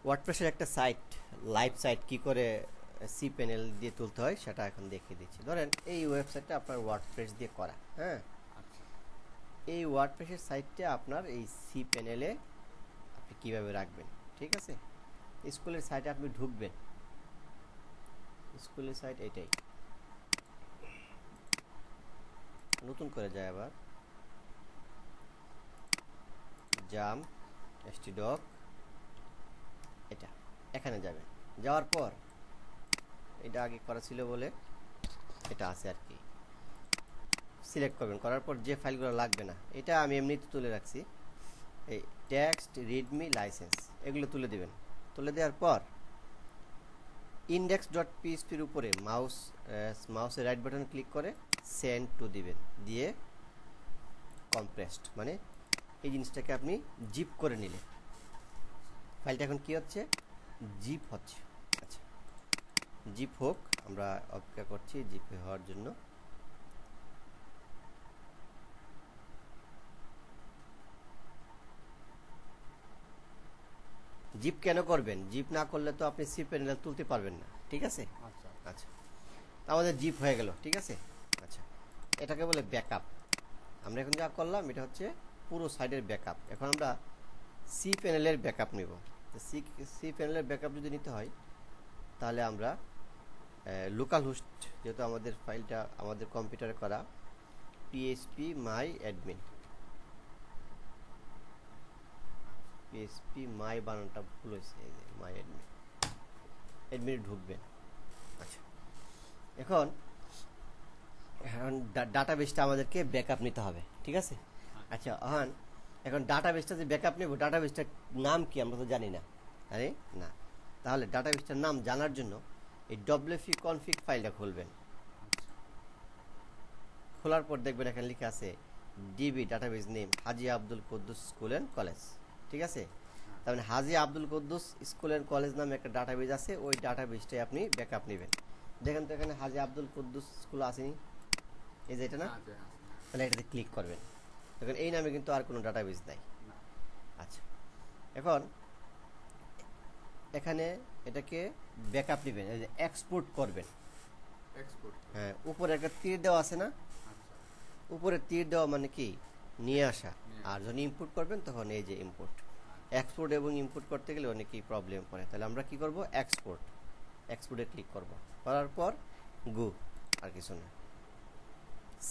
ওয়ার্ডপ্রেসের একটা site, live site কি করে সি প্যানেল দিয়ে তুলতে হয় সেটা এখন দেখিয়ে দিচ্ছি। ধরেন এই ওয়েবসাইটটা আপনার ওয়ার্ডপ্রেস দিয়ে করা, হ্যাঁ। এই ওয়ার্ডপ্রেসের সাইটটা আপনার এই সি প্যানেলে আপনি কীভাবে রাখবেন, ঠিক আছে। স্কুলের সাইটে আপনি ঢুকবেন, স্কুলের সাইট এটাই, নতুন করে যায় আবার জাম stdoc, এটা এখানে যাবেন। যাওয়ার পর এটা আগে করা ছিল বলে এটা আছে আর কি, সিলেক্ট করবেন। করার পর যে ফাইলগুলো লাগবে না, এটা আমি এমনিতে তুলে রাখছি, এই টেক্সট রিডমি লাইসেন্স এগুলো তুলে দিবেন। তুলে দেওয়ার পর index.php-এর উপরে মাউসের রাইট বাটন ক্লিক করে সেন্ড টু দিবেন, দিয়ে কম্প্রেসড মানে এই জিনিসটাকে আপনি জিপ করে নিলে ফাইলটা এখন কি হচ্ছে, জিপ হচ্ছে। আচ্ছা, জিপ হোক, আমরা অপেক্ষা করছি জিপে হওয়ার জন্য। জিপ কেন করবেন, জিপ না করলে তো আপনি সি প্যানেল তুলতে পারবেন না, ঠিক আছে। আচ্ছা, আমাদের জিপ হয়ে গেল, ঠিক আছে। আচ্ছা, এটাকে বলে ব্যাকআপ। আমরা এখন যা করলাম এটা হচ্ছে পুরো সাইডের ব্যাকআপ। এখন আমরা সি প্যানেলের ব্যাকআপ নেব। তো সি প্যানেলের ব্যাকআপ যদি নিতে হয় তাহলে আমরা লোকাল হোস্ট, যেহেতু আমাদের ফাইলটা আমাদের কম্পিউটারে করা, পিএইচপি মাই অ্যাডমিন, পিএইচপি মাই বানানটা ভুল হয়েছে, এই যে মাই অ্যাডমিন, অ্যাডমিনে ঢুকবেন। আচ্ছা, এখন ডাটাবেসটা আমাদেরকে ব্যাকআপ নিতে হবে, ঠিক আছে। আচ্ছা, এখন ডাটাবেসটা যে ব্যাকআপ নেব, ডাটাবেসটার নাম কি আমরা তো জানি না, আরে না। তাহলে ডাটাবেসটার নাম জানার জন্য এই wp config ফাইলটা খুলবেন। খোলার পর দেখবেন এখানে লেখা আছে DB database name Haji Abdul Kuddus school and college, ঠিক আছে। তার মানে Haji Abdul Kuddus school and college নামে একটা ডাটাবেস আছে, ওই ডাটাবেসটাই আপনি ব্যাকআপ নেবেন। দেখেন তো এখানে হাজী আব্দুল কুদ্দুস স্কুল আসেনি, এই যে এটা না, তাহলে এটাতে ক্লিক করবেন। দেখুন এই নামে কিন্তু আর কোনো ডাটাবেস নাই। আচ্ছা, এখন এখানে এটাকে ব্যাকআপ নেবেন, এই যে এক্সপোর্ট করবেন। হ্যাঁ, উপরে একটা তীর দেওয়া আছে না, উপরে তীর দেওয়া মানে কি, নিয়ে আসা। আর যখন ইম্পোর্ট করবেন তখন এই যে ইম্পোর্ট, এক্সপোর্ট এবং ইম্পোর্ট করতে গেলে অনেকেই প্রবলেম পড়ে। তাহলে আমরা কি করব, এক্সপোর্টে ক্লিক করব, করার পর গো, আর কিছু না,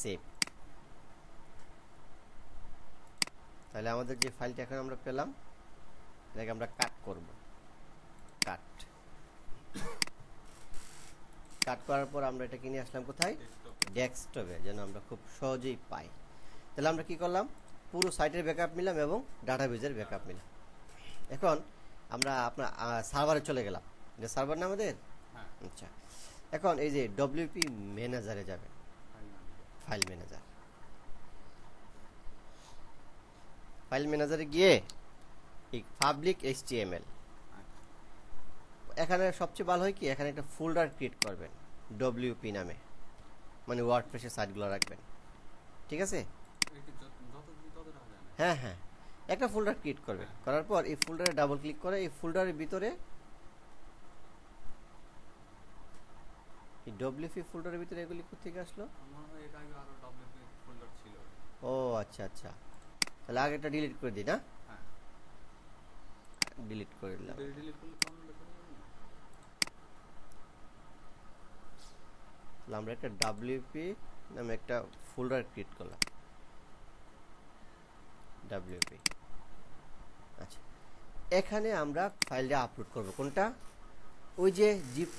সেভ। তাহলে আমাদের যে ফাইলটা এখন আমরা পেলাম এটাকে আমরা কাট করব। কাট করার পর আমরা এটাকে নিয়ে আসলাম কোথায়, ডেস্কটপে, যেন আমরা খুব সহজেই পাই। তাহলে আমরা কি করলাম, পুরো সাইটের ব্যাকআপ নিলাম এবং ডাটাবেজের ব্যাকআপ নিলাম। এখন আমরা আপনার সার্ভারে চলে গেলাম, এটা সার্ভার না আমাদের। আচ্ছা, এখন এই যে ডব্লিউপি ম্যানেজারে যাবে, ফাইল ম্যানেজারে গিয়ে এই পাবলিক এইচটিএমএল, এখানে সবচেয়ে ভালো হয় কি, এখানে একটা ফোল্ডার ক্রিয়েট করবেন ডব্লিউপি নামে, মানে ওয়ার্ডপ্রেসের সাইটগুলো রাখবেন, ঠিক আছে। হ্যাঁ, একটা ফোল্ডার ক্রিয়েট করবেন। করার পর এই ফোল্ডারে ডাবল ক্লিক করে এই ফোল্ডারের ভিতরে, এই ডব্লিউপি ফোল্ডারের ভিতরে এগুলি কোথেকে আসলো, ও আচ্ছা, তাহলে আগে এটা ডিলিট করে দিই না, ডিলিট করে দিলাম। আমরা একটা ডব্লিউপি নামে একটা ফোল্ডার ক্রিয়েট করলাম, ডব্লিউপি। আচ্ছা, এখানে আমরা ফাইলটা আপলোড করব। কোনটা, ওই যে জিপ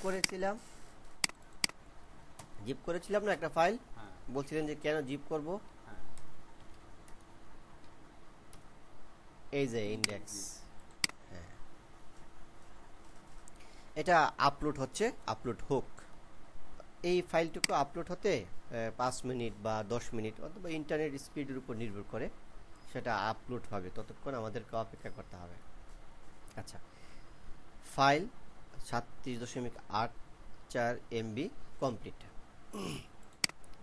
করেছিলাম না একটা ফাইল, বলছিলেন যে কেন জিপ করব, এই যে ইন্ডেক্স, হ্যাঁ, এটা আপলোড হচ্ছে, আপলোড হোক। এই ফাইলটুকু আপলোড হতে 5 মিনিট বা 10 মিনিট অথবা ইন্টারনেট স্পিডের উপর নির্ভর করে সেটা আপলোড হবে, ততক্ষণ আমাদেরকে অপেক্ষা করতে হবে। আচ্ছা, ফাইল 37.84 MB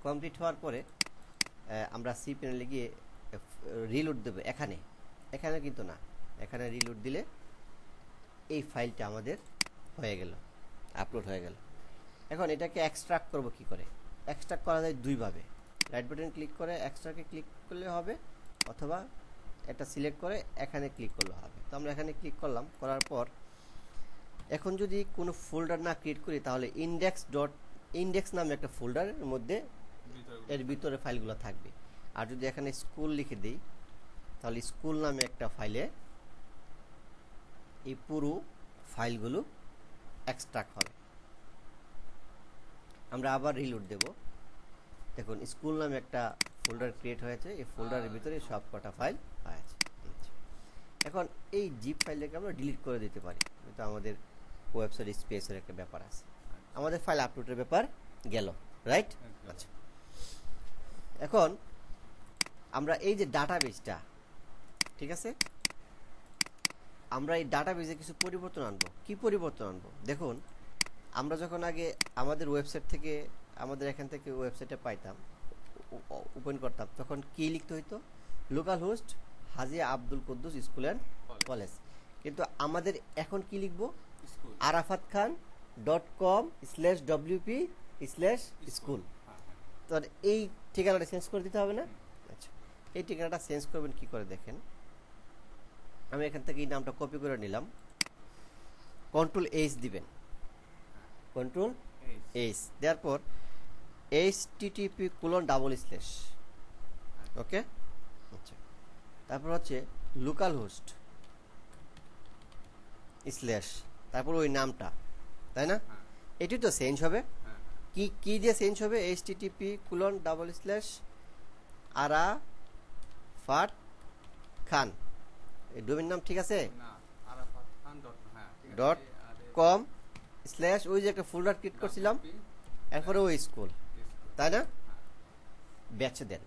কমপ্লিট হওয়ার পরে আমরা সি প্যানেলে গিয়ে রিলোড দেবো। এখানে কিন্তু না, এখানে রিলোড দিলে এই ফাইলটা আমাদের হয়ে গেল, আপলোড হয়ে গেল। এখন এটাকে এক্সট্রাক্ট করব কি করে? এক্সট্রাক্ট করা যায় দুইভাবে। রাইট বাটন ক্লিক করে এক্সট্রাকে ক্লিক করলে হবে, অথবা এটা সিলেক্ট করে এখানে ক্লিক করলে হবে। তো আমরা এখানে ক্লিক করলাম, করার পর এখন যদি কোনো ফোল্ডার না ক্রিয়েট করি তাহলে ইন্ডেক্স নামে একটা ফোল্ডারের মধ্যে এর ভিতরে ফাইলগুলো থাকবে। আর যদি এখানে স্কুল লিখে দিই তাহলে স্কুল নামে একটা ফাইলে এই পুরো ফাইলগুলো এক্সট্রাক্ট হবে। আমরা আবার রিলোড দেব। দেখুন স্কুল নামে একটা ফোল্ডার ক্রিয়েট হয়েছে, এই ফোল্ডারের ভিতরে সব কটা ফাইল আছে। এখন এই জিপ ফাইলটাকে আমরা ডিলিট করে দিতে পারি, কিন্তু আমাদের ওয়েবসাইট স্পেসের একটা ব্যাপার আছে। আমাদের ফাইল আপলোডের ব্যাপার গেল, রাইট? আচ্ছা, এখন আমরা এই যে ডাটাবেসটা, ঠিক আছে, আমরা এই ডাটাবেসে কিছু পরিবর্তন আনবো। কি পরিবর্তন আনবো? দেখুন, আমরা যখন আগে আমাদের ওয়েবসাইট থেকে আমাদের এখান থেকে ওয়েবসাইটে পাইতাম, ওপেন করতাম, তখন কি লিখতে হইতো? Local host Haji Abdul Kuddus school and college. কিন্তু আমাদের এখন কি লিখবো? arafatKhan.com/wp/school। তো এই ঠিকানাটা চেঞ্জ করে দিতে হবে না? আচ্ছা, এই ঠিকানাটা চেঞ্জ করবেন কি করে দেখেন। আমি এখান থেকে এই নামটা কপি করে নিলাম, Ctrl+H দিবেন, Ctrl+H দেওয়ার পর http:// ওকে। আচ্ছা, তারপর হচ্ছে লোকাল হোস্ট স্ল্যাশ, তারপর ওই নামটা, তাই না? এটি তো চেঞ্জ হবে। কি দিয়ে চেঞ্জ হবে? http:// arafatKhan, এই ডোমেইন নাম ঠিক আছে? .com/ ওই যে একটা ফোল্ডার ক্রিয়েট করছিলাম, এরপরে ওই স্কুল, তাই না? ব্যাচে দেন।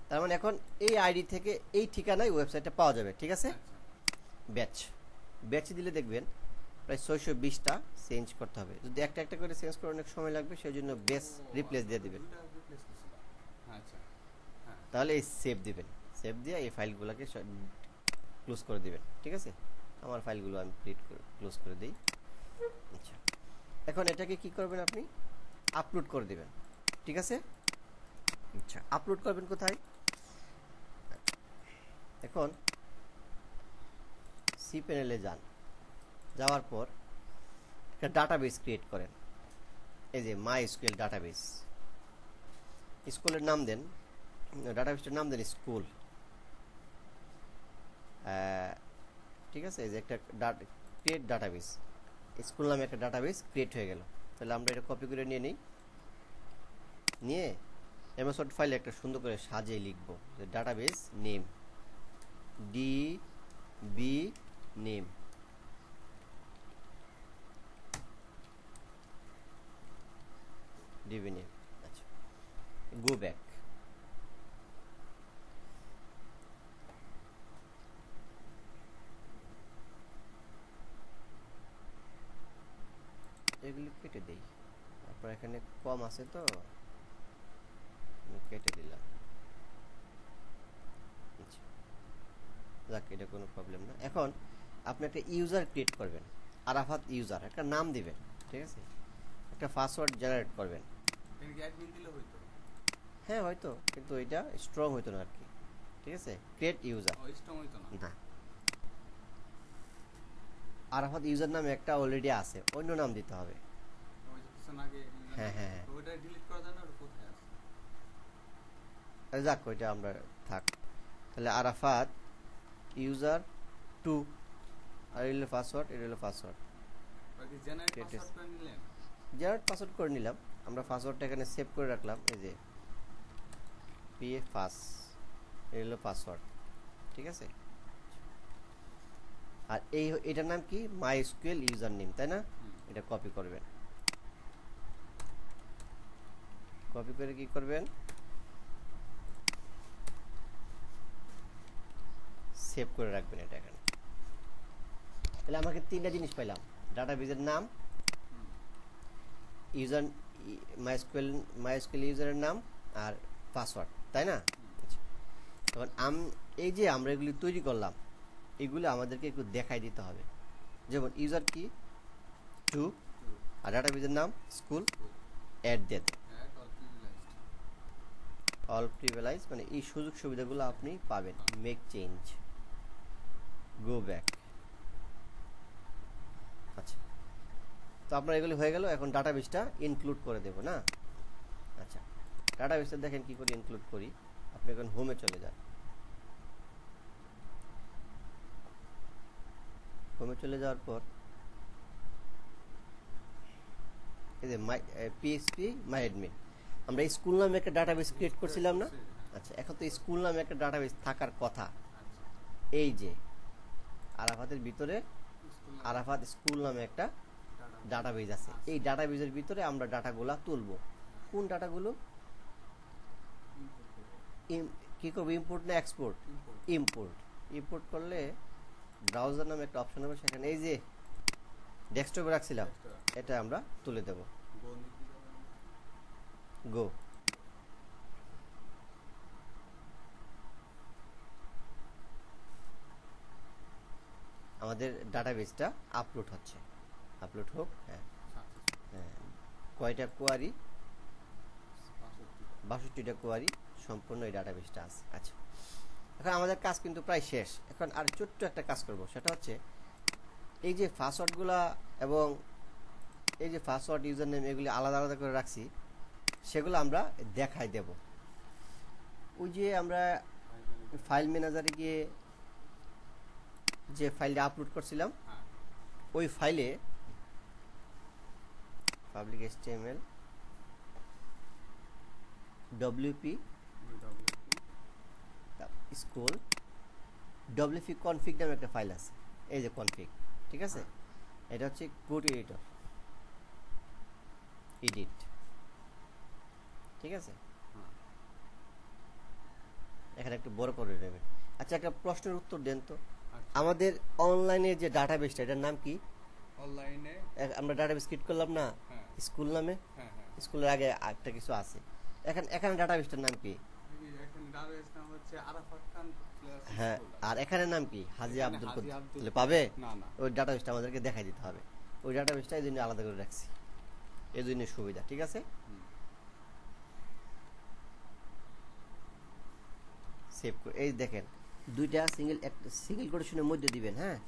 তার মানে এখন এই আইডি থেকে এই ঠিকানায় ওয়েবসাইটটা পাওয়া যাবে, ঠিক আছে? ব্যাচে দিলে দেখবেন প্রায় 620টা চেঞ্জ করতে হবে। যদি একটা একটা করে চেঞ্জ করে অনেক সময় লাগবে, সেই জন্য বেস রিপ্লেস দিয়ে দিবেন। তাহলে এই সেভ দিবেন, সেভ দিয়ে এই ফাইলগুলোকে ক্লোজ করে দিবেন, ঠিক আছে? আমার ফাইলগুলো আমি ক্লোজ করে দিই। আচ্ছা, এখন এটাকে কি করবেন? আপনি আপলোড করে দিবেন, ঠিক আছে? আচ্ছা, আপলোড করবেন কোথায়? এখন সি প্যানেলে যান, যাওয়ার পর একটা ডাটাবেস ক্রিয়েট করেন। এই যে MySQL ডাটাবেস, স্কুলের নাম দেন, ডাটাবেসটার নাম দেন স্কুল, ঠিক আছে? এই যে একটা ক্রিয়েট ডাটাবেস, স্কুল নামে একটা ডাটাবেস ক্রিয়েট হয়ে গেল। তাহলে আমরা এটা কপি করে নিয়ে নিই, নিয়ে MS Word ফাইলে একটা সুন্দর করে সাজিয়ে লিখবো যে ডাটাবেস নেম DB নেম, আচ্ছা, গো ব্যাক। এগুলি কেটে দেই, তারপর এখানে কম আছে তো কেটে দিলাম। আচ্ছা, যাক, এটা কোনো প্রবলেম না। এখন আপনি একটা ইউজার ক্রিয়েট করবেন, আরাফাত ইউজার, একটা নাম দিবেন, ঠিক আছে? একটা পাসওয়ার্ড জেনারেট করবেন। হ্যাঁ হয়তো, কিন্তু এটা স্ট্রং হইতো না আর কি, ঠিক আছে? ক্রিয়েট ইউজার না, আরাফাত ইউজার নামে একটা অলরেডি আছে, অন্য নাম দিতে হবে। হ্যাঁ হ্যাঁ হ্যাঁ, যাক, ওইটা আমরা থাক। তাহলে আরাফাত ইউজার 2, আর এর পাসওয়ার্ড, এর হলো পাসওয়ার্ড, জেনারেট পাসওয়ার্ড করে নিলাম। আমরা পাসওয়ার্ডটা এখানে সেভ করে রাখলাম, এই যে pfas, এর হলো পাসওয়ার্ড, ঠিক আছে? আর এটার নাম কি? MySQL ইউজার নেম, তাই না? এটা কপি করবেন, কপি করে কি করবেন? সেভ করে রাখবেন এটা এখানে। তাহলে আমাকে তিনটা জিনিস পাইলাম, ডাটাবেসের নাম, ইউজার MySQL ইউজারের নাম, আর পাসওয়ার্ড, তাই না? তখন এই যে আমরা এগুলি তৈরি করলাম, এগুলো আমাদেরকে একটু দেখাই দিতে হবে। যেমন ইউজার কি টু, আর ডাটাবেজের নাম স্কুল, অ্যাট দিয়ে দেন অল প্রিভিলেজ, মানে এই সুযোগ সুবিধাগুলো আপনি পাবেন। Make change, go back. আচ্ছা, তো আপনার এগুলি হয়ে গেল। এখন ডাটাবেসটা ইনক্লুড করে দেব না। আচ্ছা, ডাটাবেসটা দেখেন কি করে ইনক্লুড করি। আপনি এখন হোমে চলে যান, হোমে চলে যাওয়ার পর এই যে মাই পিএসপি মাই অ্যাডমিন, আমরা স্কুল নামে একটা ডাটাবেস ক্রিয়েট করছিলাম না। আচ্ছা, এখন তো স্কুল নামে একটা ডাটাবেস থাকার কথা। এই যে আরাফাতের ভিতরে আরাফাত স্কুল নামে একটা ডাটাবেস আছে। এই ডাটাবেসের ভিতরে আমরা ডাটাগুলো তুলব। কোন ডাটাগুলো কি করবো? ইম্পোর্ট না এক্সপোর্ট? ইম্পোর্ট। ইম্পোর্ট করলে ব্রাউজার নামে একটা অপশন হবে, সেখানে এই যে ডেস্কটপে রাখছিলাম এটা আমরা তুলে দেব। গো। আমাদের ডাটাবেসটা আপলোড হচ্ছে, আপলোড হোক। হ্যাঁ হ্যাঁ, কয়টা কোয়ারি? 62টা কোয়ারি সম্পূর্ণ এই ডাটাবেসটা আছে। আচ্ছা, এখন আমাদের কাজ কিন্তু প্রায় শেষ। এখন আর ছোট্ট একটা কাজ করব, সেটা হচ্ছে এই যে পাসওয়ার্ডগুলা এবং এই যে পাসওয়ার্ড ইউজার নেম এগুলি আলাদা আলাদা করে রাখছি, সেগুলো আমরা দেখাই দেব। ওই যে আমরা ফাইল ম্যানেজারে গিয়ে যে ফাইলটা আপলোড করছিলাম, ওই ফাইলে public HTML WP school WP config নামে একটা ফাইল আছে। এই যে config, ঠিক আছে? এটা হচ্ছে কোড এডিটর, এডিট, ঠিক আছে? এখানে একটু বড় করে নেবেন। আচ্ছা, একটা প্রশ্নের উত্তর দেন তো। আমাদের অনলাইনে যে ডাটাবেসটা, এটার নাম কি? অনলাইনে আমরা ডাটাবেস ক্রিয়েট করলাম না স্কুল নামে? স্কুলের আগে একটা কিছু আছে। এখানে ডাটাবেসটার নাম কি? হ্যাঁ, আর এখানে নাম কি? হাজি আব্দুল কুদ্দুস। পাবে? ওই ডাটাবেসটা আমাদেরকে দেখাই দিতে হবে। ওই ডাটাবেসটা এই জন্য আলাদা করে রাখছি, এই জন্য সুবিধা, ঠিক আছে? সেভ করে এই দেখেন দুইটা সিঙ্গেল কোটেশনের মধ্যে দিবেন। হ্যাঁ,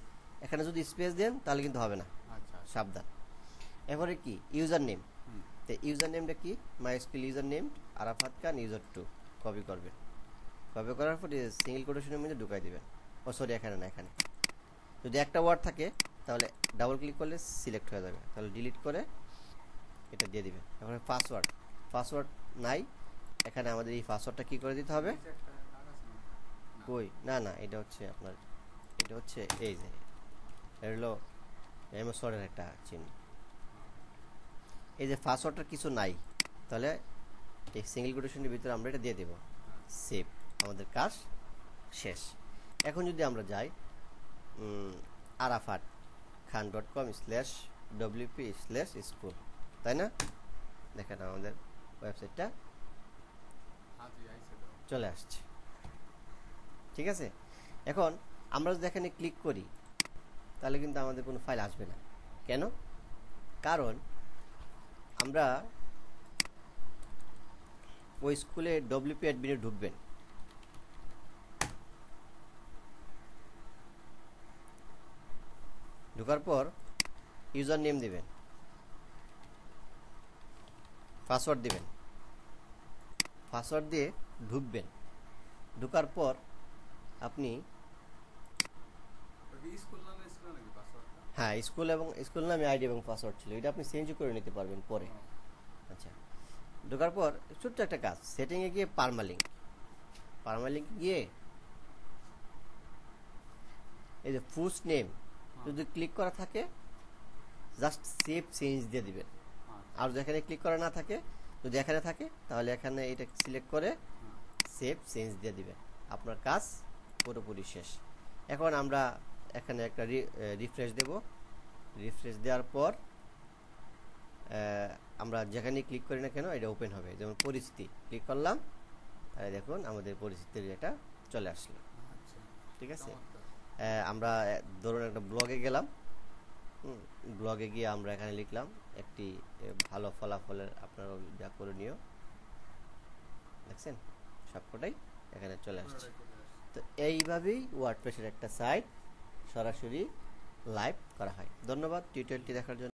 এখানে যদি স্পেস দেন তাহলে কিন্তু হবে না, সাবধান। এরপরে কি ইউজার নেম, তো ইউজার নেমটা কি? মাইস্কুল ইউজার নেম আরাফাত খান ইউজার 2 কপি করবেন। কপি করার পর সিঙ্গেল কোটেশনের মধ্যে ঢুকাই দিবেন। ও সরি, এখানে না, এখানে যদি একটা ওয়ার্ড থাকে তাহলে ডাবল ক্লিক করলে সিলেক্ট হয়ে যাবে, তাহলে ডিলিট করে এটা দিয়ে দিবেন। এখন পাসওয়ার্ড, পাসওয়ার্ড নাই, এখানে আমাদের এই পাসওয়ার্ডটা কি করে দিতে হবে? কই না না, এটা হচ্ছে আপনার, এটা হচ্ছে এই যে এটা হলো এমএসওয়ার্ডের একটা চিহ্ন। এই যে পাসওয়ার্ডটার কিছু নাই, তাহলে এই সিঙ্গেল কোটেশনের ভিতরে আমরা এটা দিয়ে দেব। সেভ, আমাদের কাজ শেষ। এখন যদি আমরা যাই arafatkhan.com/wp/school, তাই না? দেখেন আমাদের ওয়েবসাইটটা চলে আসছে, ঠিক আছে? এখন আমরা যদি এখানে ক্লিক করি তাহলে কিন্তু আমাদের কোনো ফাইল আসবে না। কেন? কারণ আমরা ওই স্কুলে WP অ্যাডমিনে ঢুকবেন, ঢোকার পর ইউজার নেম দিবেন, পাসওয়ার্ড দিবেন, পাসওয়ার্ড দিয়ে ঢুকবেন। ঢোকার পর আপনি হ্যাঁ স্কুল এবং স্কুল নামে আইডি এবং পাসওয়ার্ড ছিল, এটা আপনি চেঞ্জ করে নিতে পারবেন পরে। আচ্ছা, ঢোকার পর ছোট্ট একটা কাজ, সেটিংয়ে গিয়ে পারমালিঙ্ক গিয়ে এই যে ফার্স্ট নেম যদি ক্লিক করা থাকে জাস্ট সেভ চেঞ্জ দিয়ে দিবেন। আর যেখানে ক্লিক করা না থাকে, যদি এখানে থাকে তাহলে এখানে এটা সিলেক্ট করে সেভ চেঞ্জ দিয়ে দিবেন। আপনার কাজ পুরোপুরি শেষ। এখন আমরা এখানে একটা রিফ্রেশ দেব। রিফ্রেশ দেওয়ার পর আমরা যেখানে ক্লিক করি না কেন এটা ওপেন হবে। যেমন পরিস্থিতি ক্লিক করলাম, তাহলে দেখুন আমাদের পরিস্থিতির এটা চলে আসলো, ঠিক আছে? আমরা ধরুন একটা ব্লগে গেলাম, ব্লগে গিয়ে আমরা এখানে লিখলাম একটি ভালো ফলাফলের আপনারা যা করণীয়, দেখছেন সবকটাই এখানে চলে আসছে। তো এইভাবেই ওয়ার্ডপ্রেসের একটা সাইট সরাসরি লাইভ করা হয়। ধন্যবাদ টিউটোরিয়ালটি দেখার জন্য।